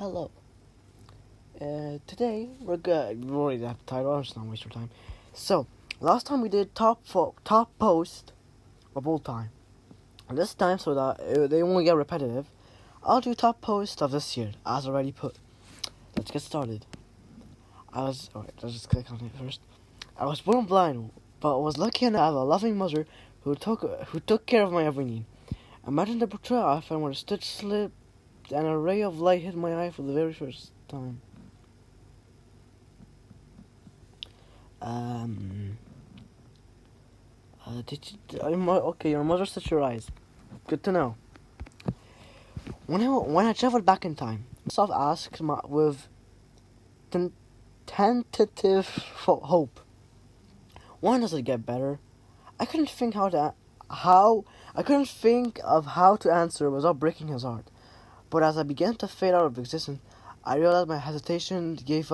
Hello. Today we're good. We already have the title. I'm just not waste your time. So last time we did top post of all time. And this time, so that they won't get repetitive, I'll do top post of this year as already put. Let's get started. Alright. Let's just click on it first. I was born blind, but was lucky enough to have a loving mother who took care of my every need. Imagine the portrayal I found when a stitch slipped and a ray of light hit my eye for the very first time. Okay, your mother set your eyes. Good to know. When I traveled back in time, myself asked with tentative hope, when does it get better? I couldn't think of how to answer without breaking his heart. But as I began to fade out of existence, I realized my hesitation gave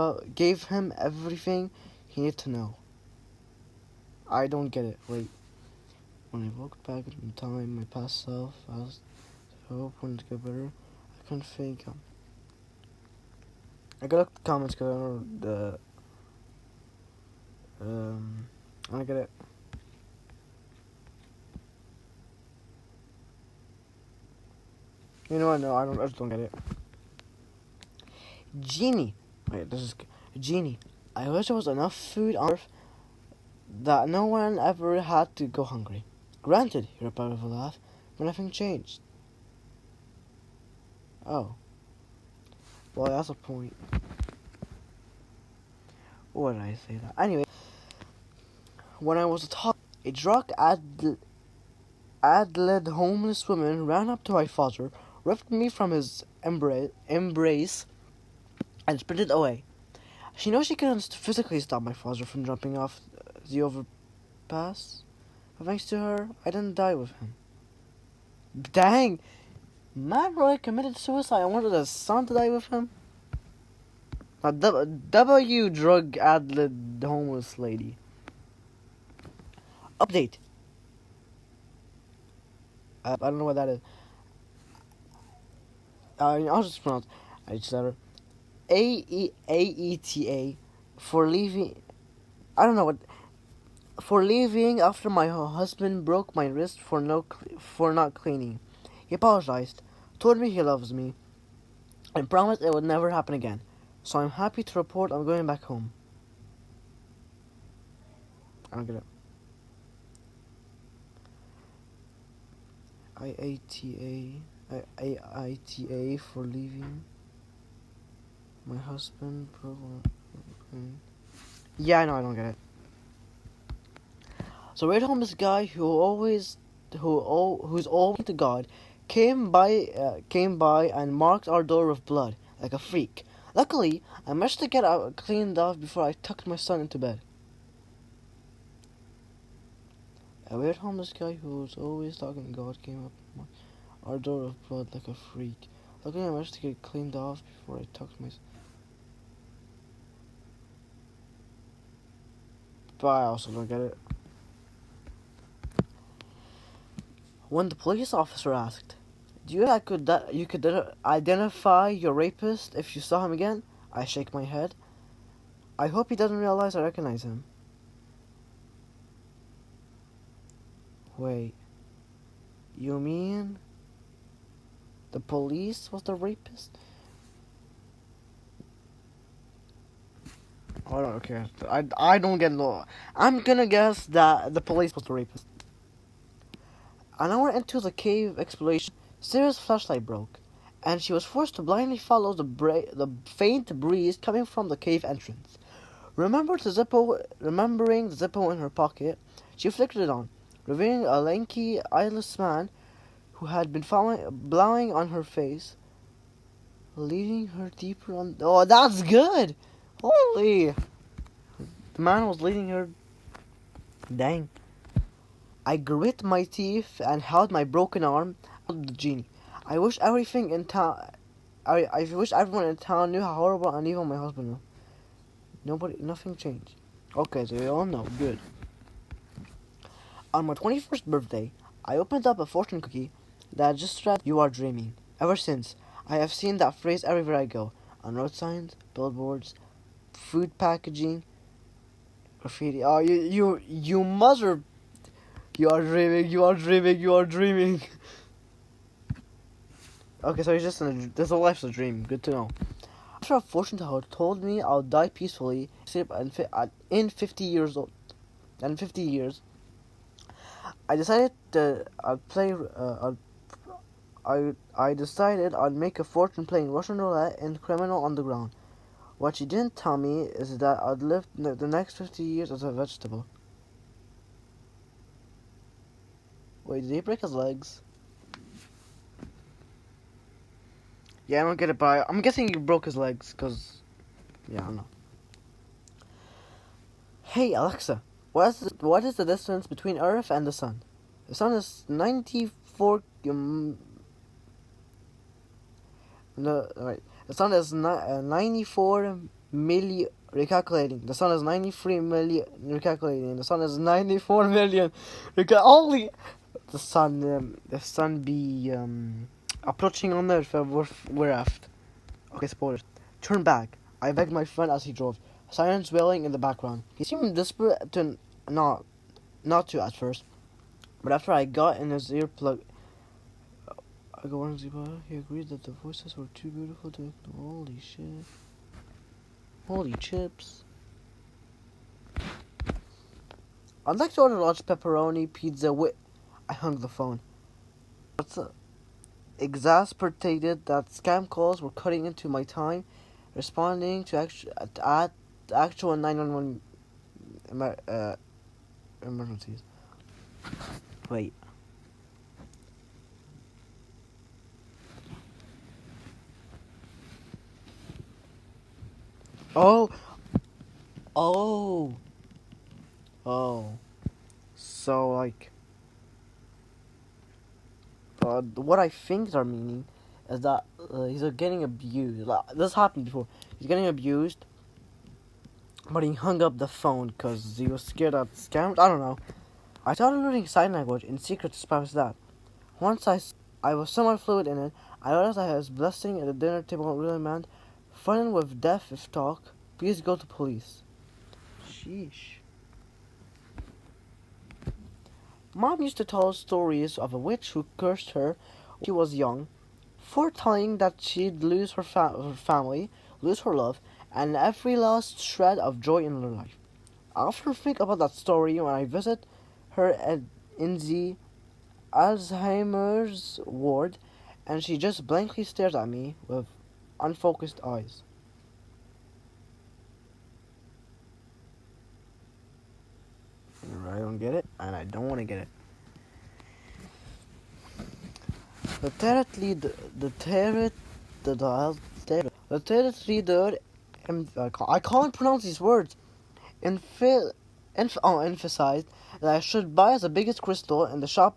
him everything he needed to know. I don't get it. Wait. When I walked back in time, my past self asked hope when it get better. I couldn't think. I gotta look at the comments because I don't know I don't get it. You know what? No, I just don't get it. Genie. Wait, this is Genie. I wish there was enough food on Earth that no one ever had to go hungry. Granted, he replied with a laugh, but nothing changed. Oh. Well, that's a point. Why did I say that? Anyway, when I was a toddler, a drug-addled homeless woman ran up to my father, ripped me from his embrace, and sprinted away. She knows she couldn't physically stop my father from jumping off the overpass, but thanks to her, I didn't die with him. Dang! Matt Roy committed suicide. I wanted his son to die with him. W drug-addled homeless lady. Update. I don't know what that is. I'll just pronounce each letter. AETA for leaving. I don't know what. For leaving after my husband broke my wrist for not cleaning. He apologized, told me he loves me, and promised it would never happen again. So I'm happy to report I'm going back home. I don't get it. IATA for leaving my husband broke. Yeah, I know, I don't get it. So right home, this guy who's always to God came by and marked our door with blood like a freak. Luckily, I managed to get out cleaned off before I tucked my son into bed. A weird homeless guy who was always talking to God came up our door with blood like a freak. Luckily, I managed to get cleaned off before I tucked my. But I also don't get it. When the police officer asked, "Do you think you could identify your rapist if you saw him again?" I shake my head. I hope he doesn't realize I recognize him. Wait, you mean the police was the rapist? Oh, okay. I don't get no. I'm gonna guess that the police was the rapist. An hour into the cave exploration, Sarah's flashlight broke, and she was forced to blindly follow the faint breeze coming from the cave entrance. Remembering the Zippo in her pocket, she flickered it on, revealing a lanky, eyeless man who had been blowing on her face, leading her deeper on. Oh, that's good! Holy! The man was leading her. Dang. I grit my teeth and held my broken arm out the genie. I wish everything in town. I wish everyone in town knew how horrible and evil my husband was. Nothing changed. Okay, so you all know. Good. On my 21st birthday, I opened up a fortune cookie that just read, "You are dreaming." Ever since, I have seen that phrase everywhere I go. On road signs, billboards, food packaging, graffiti. Oh, you mother! You are dreaming. You are dreaming. You are dreaming. Okay, so he's just in a. This whole life's a dream. Good to know. After a fortune teller told me I'll die peacefully in 50 years old. In 50 years, I decided to I decided I'd make a fortune playing Russian roulette in Criminal Underground. What she didn't tell me is that I'd live the next 50 years as a vegetable. Wait, did he break his legs? Yeah, I don't get it, but I'm guessing he broke his legs, cause yeah, I don't know. Hey Alexa, what is the distance between Earth and the Sun? The Sun is 94. No, right. The Sun is 94 million. Recalculating. The Sun is 93 million. Recalculating. The Sun is 94 million. Only the Sun be approaching on Earth. We're aft. Okay, spoilers. Turn back. I begged my friend as he drove. Sirens wailing in the background. He seemed desperate to not to at first, but after I got in his earplug, he agreed that the voices were too beautiful to ignore. Holy shit. Holy chips. I'd like to order a large pepperoni pizza with. I hung the phone. Exasperated that scam calls were cutting into my time, responding to actual 911 emergencies. Wait. Oh. So like, what I think they're meaning is that he's getting abused. Like, this happened before. He's getting abused, but he hung up the phone because he was scared of scams. I don't know. I started learning sign language in secret to spouse that. Once I was somewhat fluent in it, I realized I was blessing at the dinner table really meant fun with death if talk. Please go to police. Sheesh. Mom used to tell stories of a witch who cursed her when she was young, foretelling that she'd lose her family, lose her love, and every last shred of joy in her life. I often think about that story when I visit her in the Alzheimer's ward, and she just blankly stares at me with unfocused eyes. I don't get it, and I don't want to get it. The tarot leader, the tarot reader, I can't pronounce these words. Emphasized that I should buy the biggest crystal in the shop,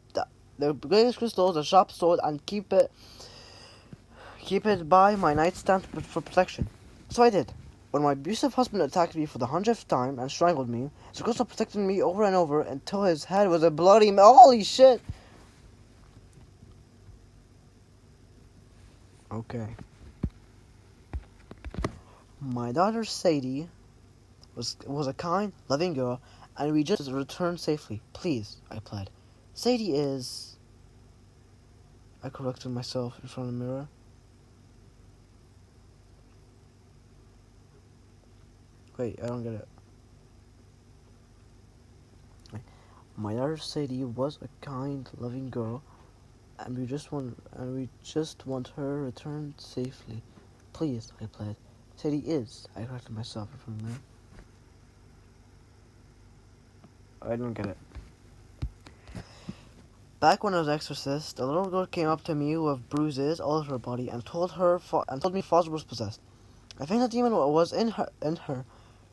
the biggest crystal the shop sold, and keep it by my nightstand for protection. So I did. When my abusive husband attacked me for the 100th time and strangled me, the crystal protected me over and over until his head was a bloody holy shit. Okay. My daughter Sadie was a kind, loving girl, and we just returned safely. Please, I pled. Sadie is... I corrected myself in front of the mirror. Wait, I don't get it. My daughter Sadie was a kind, loving girl, and we just want her returned safely. Please, I pled. Sadie is. I corrected myself in front of the mirror. I don't get it. Back when I was exorcist, a little girl came up to me with bruises all over her body and told me Foster was possessed. I think the demon was in her,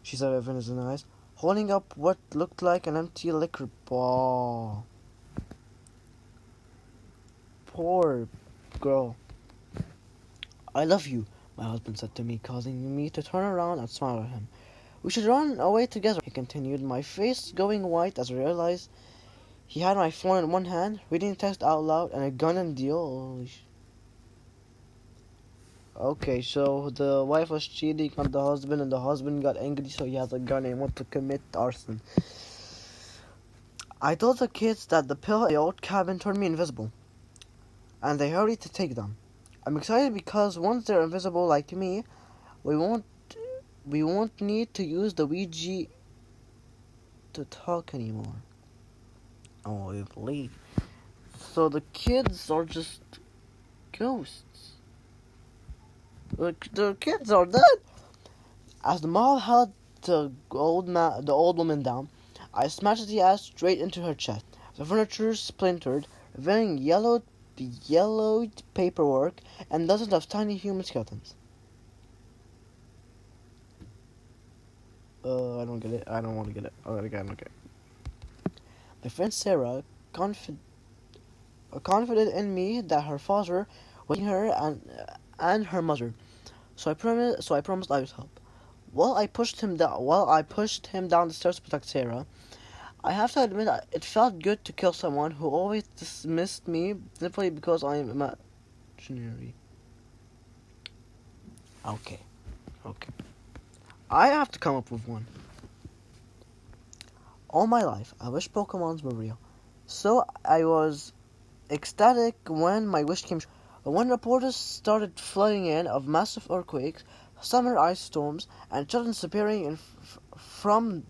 she said with innocent eyes, holding up what looked like an empty liquor ball. Poor girl. I love you, my husband said to me, causing me to turn around and smile at him. We should run away together, he continued, my face going white as I realized he had my phone in one hand, reading text out loud, and a gun and deal. Okay, so the wife was cheating on the husband, and the husband got angry, so he has a gun and wants to commit arson. I told the kids that the pill in the old cabin turned me invisible, and they hurried to take them. I'm excited because once they're invisible like me, we won't need to use the Ouija to talk anymore. Oh, really? So the kids are just ghosts. The kids are dead. As the mob held the old woman down, I smashed the axe straight into her chest. The furniture splintered, revealing yellowed paperwork and dozens of tiny human skeletons. I don't get it. I don't want to get it. Okay. My friend Sarah confided in me that her father was her and her mother. So I promised I would help. While I pushed him down the stairs to protect Sarah, I have to admit it felt good to kill someone who always dismissed me simply because I am imaginary. Okay. I have to come up with one. All my life, I wished Pokemons were real. So I was ecstatic when my wish came true. When reporters started flooding in of massive earthquakes, summer ice storms, and children disappearing from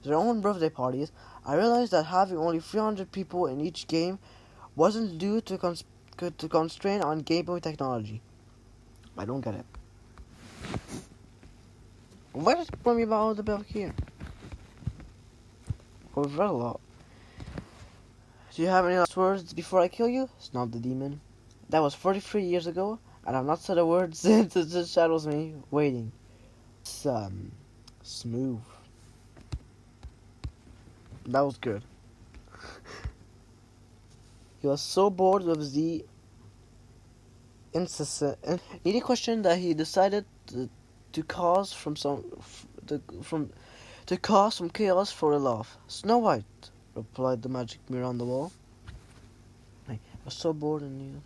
their own birthday parties, I realized that having only 300 people in each game wasn't due to constraint on Game Boy technology. I don't get it. What is me about the bill here? We've read a lot. Do you have any last words before I kill you? Snarled the demon. That was 43 years ago, and I've not said a word since. It just shadows me, waiting. Smooth. That was good. He was so bored with the incessant, needy question that he decided to cause some chaos for a laugh. Snow White, replied the magic mirror on the wall. I was so bored and needed.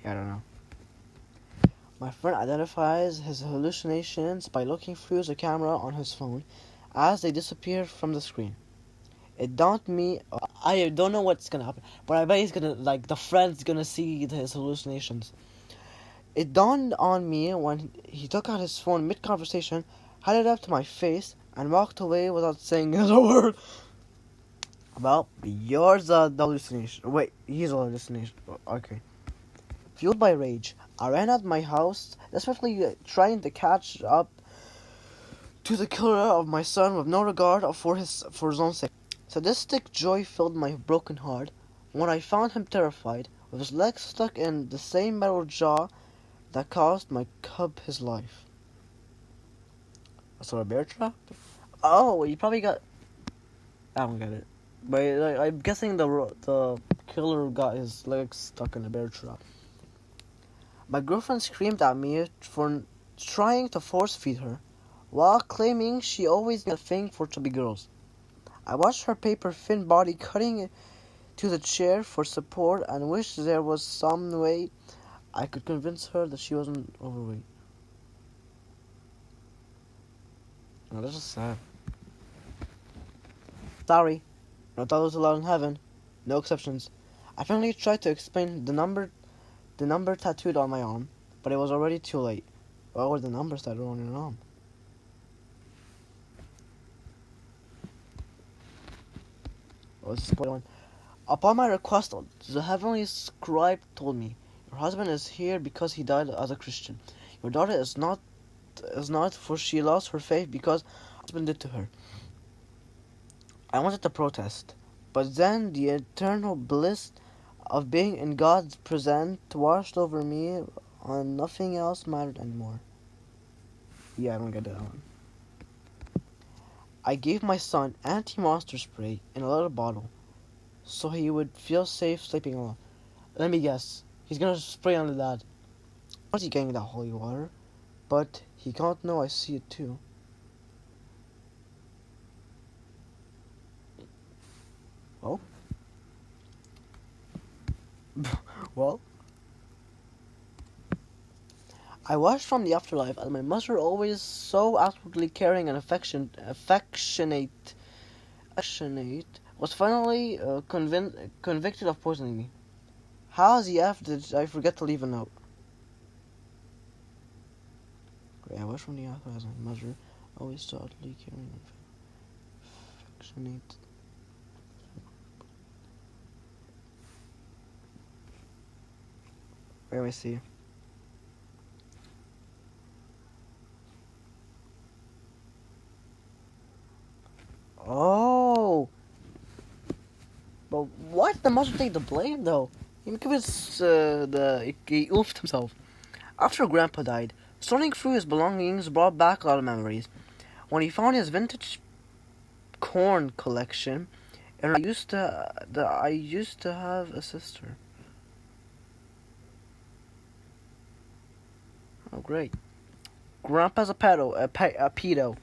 I don't know. My friend identifies his hallucinations by looking through the camera on his phone as they disappear from the screen. It dawned me. I don't know what's gonna happen, but I bet he's gonna, like, the friend's gonna see his hallucinations. It dawned on me when he took out his phone mid-conversation, held it up to my face, and walked away without saying another word. Well, yours the hallucination. Wait, he's a hallucination. Okay. Fueled by rage, I ran out of my house, desperately trying to catch up to the killer of my son with no regard for his own sake. Sadistic joy filled my broken heart when I found him terrified, with his legs stuck in the same metal jaw that cost my cub his life. So a bear trap? Oh, you probably got. I don't get it, but I'm guessing the killer got his legs stuck in a bear trap. My girlfriend screamed at me for trying to force feed her, while claiming she always had a thing for chubby girls. I watched her paper-thin body cutting to the chair for support and wished there was some way I could convince her that she wasn't overweight. No, that's just sad. Sorry, not always allowed in heaven. No exceptions. I finally tried to explain the number tattooed on my arm, but it was already too late. What were the numbers tattooed on your arm? What's going on? Upon my request, the heavenly scribe told me, "Your husband is here because he died as a Christian. Your daughter is not, for she lost her faith because her husband did to her." I wanted to protest, but then the eternal bliss of being in God's presence washed over me, and nothing else mattered anymore. Yeah, I don't get that one. I gave my son anti-monster spray in a little bottle, so he would feel safe sleeping alone. Let me guess, he's gonna spray on the dad. What's he getting that holy water? But he can't know I see it too. Well, well, I watched from the afterlife, and my mother, always so absolutely caring and affectionate, was finally convicted of poisoning me. How the F did I forget to leave a note? Great, I watched from the afterlife, and my mother, always so absolutely caring and affectionate. Where do I see? Oh, but what? The mother take the blame though. He commits he oofed himself. After Grandpa died, sorting through his belongings brought back a lot of memories. When he found his vintage corn collection, and I used to have a sister. Oh great! Grandpa's a pedo.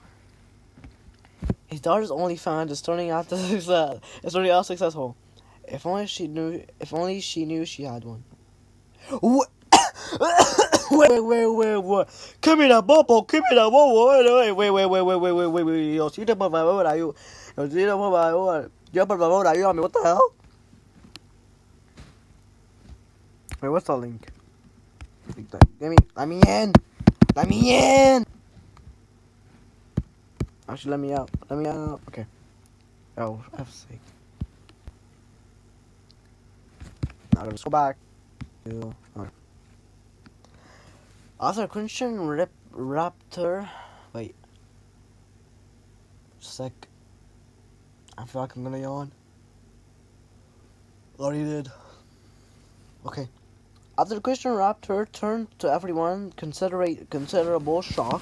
His daughter's OnlyFans is turning out to success. It's turning out successful. If only she knew. If only she knew she had one. What? Wait. Give me that bubble. Give me that bubble. Wait. Diosito, por favor, ayúdame. Diosito, por favor. Dios, por favor, ayúdame. What the hell? Wait, what's the link? Let me in. Let me in. Actually, let me out. Let me out. Okay. Oh, for F's sake. Now let's go back. Okay. Author Christian Raptor. Wait. Sec. I feel like I'm gonna yawn. Already did. Okay. After Christian Raptor turned to everyone's considerable shock,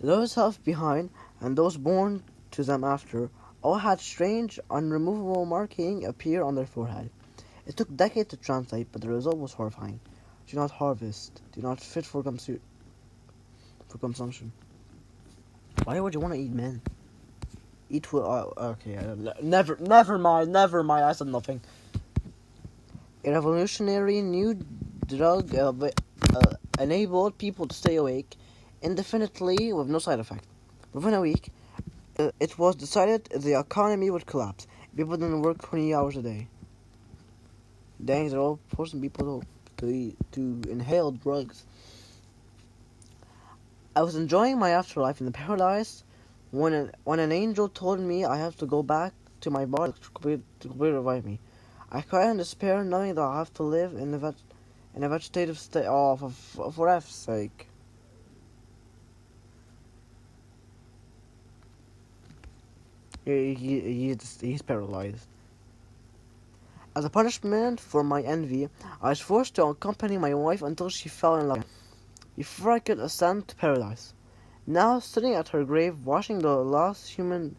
those left behind and those born to them after all had strange, unremovable marking appear on their forehead. It took decades to translate, but the result was horrifying. Do not harvest. Do not fit for consumption. Why would you want to eat men? Eat will. Okay. Never mind. I said nothing. A revolutionary new drug enabled people to stay awake indefinitely with no side effect. Within a week, it was decided the economy would collapse. People didn't work 20 hours a day. Dang, they're all forcing people to inhale drugs. I was enjoying my afterlife in the paradise when an angel told me I have to go back to my body to completely revive me. I cried in despair, knowing that I have to live in a vegetative state. Oh, for F's sake. He's paralyzed. As a punishment for my envy, I was forced to accompany my wife until she fell in love before I could ascend to paradise. Now, sitting at her grave, watching the last human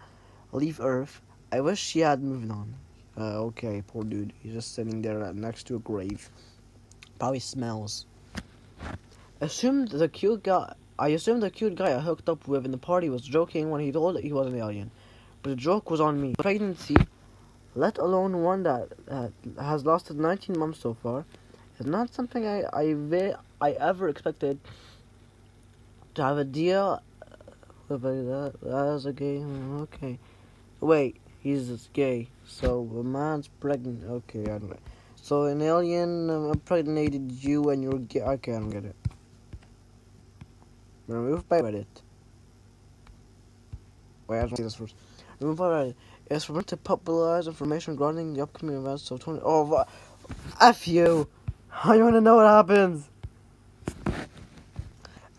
leave Earth, I wish she had moved on. Okay, poor dude. He's just sitting there next to a grave. Probably smells. I assumed the cute guy I hooked up with in the party was joking when he told he was an alien. But the joke was on me. Pregnancy, let alone one that has lasted 19 months so far, is not something I ever expected to have a deal with as a gay. Okay. Wait, he's gay. So a man's pregnant. Okay, I don't know. So an alien impregnated you and you're gay. Okay, I don't get it. Removed by Reddit. Wait, I have to see this first. Removed by Reddit. It's for to popularize information regarding the upcoming events of 20. Oh, F you! I want to know what happens!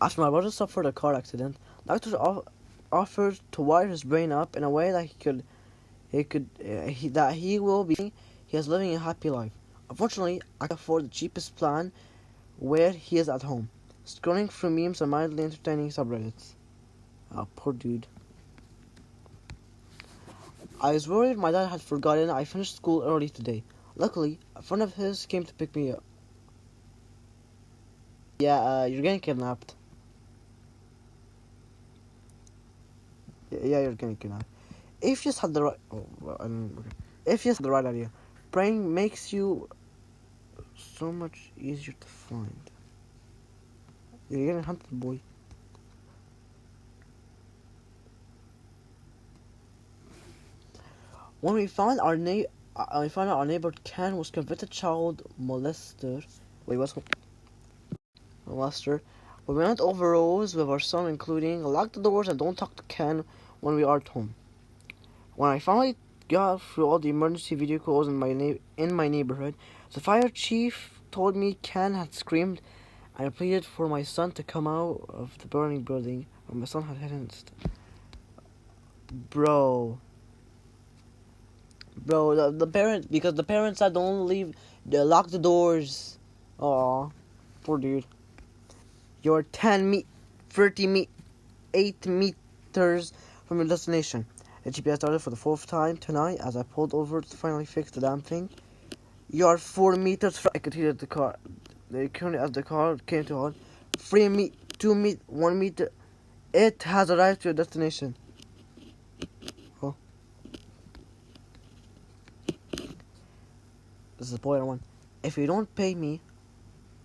After my brother suffered a car accident, doctors offered to wire his brain up in a way that he will be. He is living a happy life. Unfortunately, I can afford the cheapest plan where he is at home, scrolling through memes and mildly entertaining subreddits. Oh, poor dude. I was worried my dad had forgotten I finished school early today. Luckily, a friend of his came to pick me up. Yeah, you're getting kidnapped. Yeah, you're getting kidnapped. If you just had the right, oh, well, I don't, okay. If you just had the right idea, praying makes you so much easier to find. You're getting hunted, boy. When we found I found out our neighbor Ken was convicted child molester. Wait, what's molester? We went over rules with our son, including lock the doors and don't talk to Ken when we are at home. When I finally got through all the emergency video calls in my neighborhood, the fire chief told me Ken had screamed and pleaded for my son to come out of the burning building, where my son had hidden. Bro, the parent, because the parents said don't leave, they lock the doors. Aw, poor dude. You're 8 meters from your destination. The GPS started for the fourth time tonight as I pulled over to finally fix the damn thing. You're 4 meters from. I could hear the car. As the car came to halt. 3 meter, 2 meter, 1 meter. It has arrived to your destination. Oh. This is spoiler one. If you don't pay me,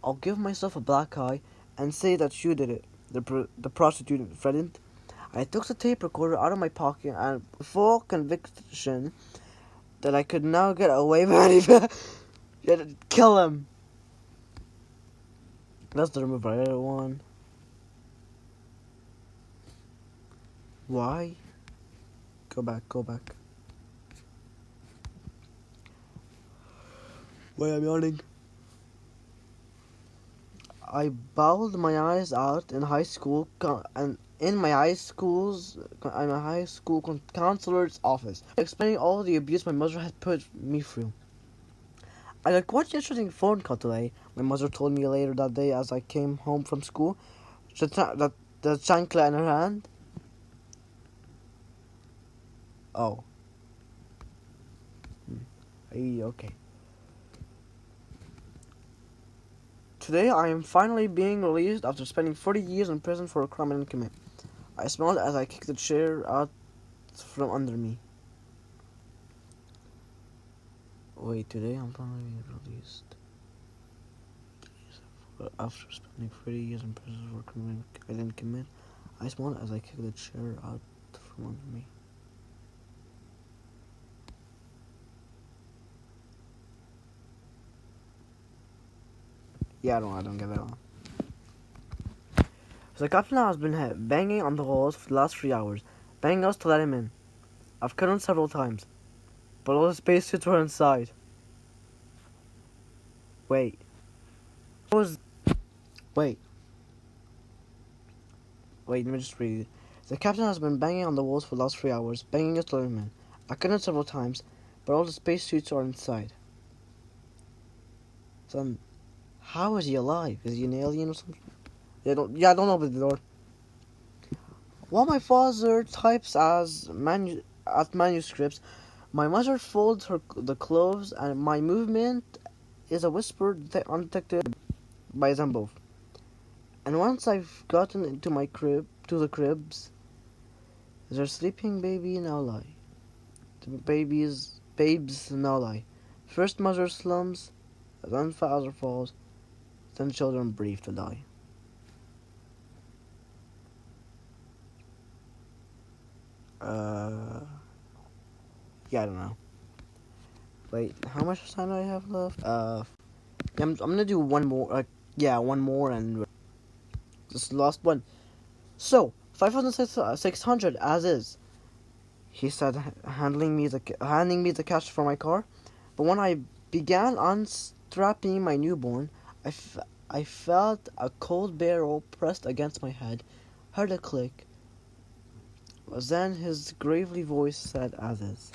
I'll give myself a black eye and say that you did it. The prostitute threatened. I took the tape recorder out of my pocket and full conviction that I could now get away with it. Kill him. That's the remove right one. Why? Go back. Wait, I'm yawning. I bawled my eyes out in high school and in my high school counselor's office, explaining all the abuse my mother had put me through. I got quite an interesting phone call today. My mother told me later that day as I came home from school that the chancla in her hand. Oh. Okay. Today I am finally being released after spending 40 years in prison for a crime I didn't commit. I smiled as I kicked the chair out from under me. Wait, today I'm finally being released after spending 40 years in prison for a crime I didn't commit. I smiled as I kicked the chair out from under me. Yeah, I don't get that one. So the captain has been banging on the walls for the last 3 hours, begging us to let him in. I've cut him several times, but all the spacesuits were inside. Wait. Wait, let me just read it. The captain has been banging on the walls for the last 3 hours, begging us to let him in. I've cut him several times, but all the spacesuits are inside. So, how is he alive? Is he an alien or something? I don't open the door. While my father types at manuscripts, my mother folds the clothes, and my movement is a whisper undetected by them both. And once I've gotten into the cribs, their sleeping baby now lie. The babes now lie. First mother slums, then father falls, then children breathe to die. Yeah, I don't know. Wait, how much time do I have left? I'm gonna do one more. One more, and this last one. So 5,600 as is. He said, handing me the cash for my car. But when I began unstrapping my newborn, I felt a cold barrel pressed against my head, heard a click. Then his gravely voice said, as is.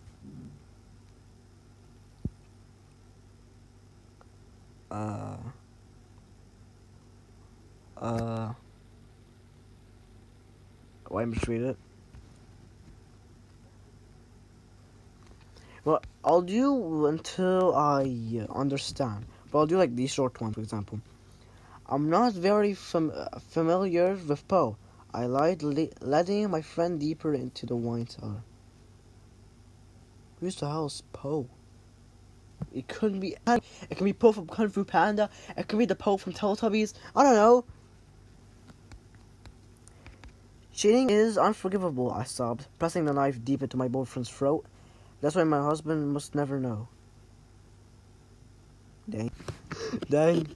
Why must read it? Well, I'll do until I understand. But I'll do like these short ones, for example. I'm not very familiar with Poe. I lied letting my friend deeper into the wine cellar. Who's the hell is Po? It couldn't be. It can be Po from Kung Fu Panda. It could be the Po from Teletubbies. I don't know. Cheating is unforgivable, I sobbed, pressing the knife deep into my boyfriend's throat. That's why my husband must never know. Dang. Dang.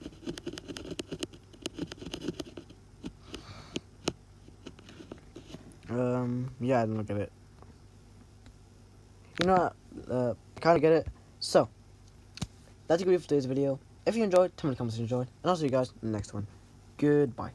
Yeah, I don't get it. You know what? Kind of get it. So, that's it for today's video. If you enjoyed, tell me in the comments if you enjoyed. And I'll see you guys in the next one. Goodbye.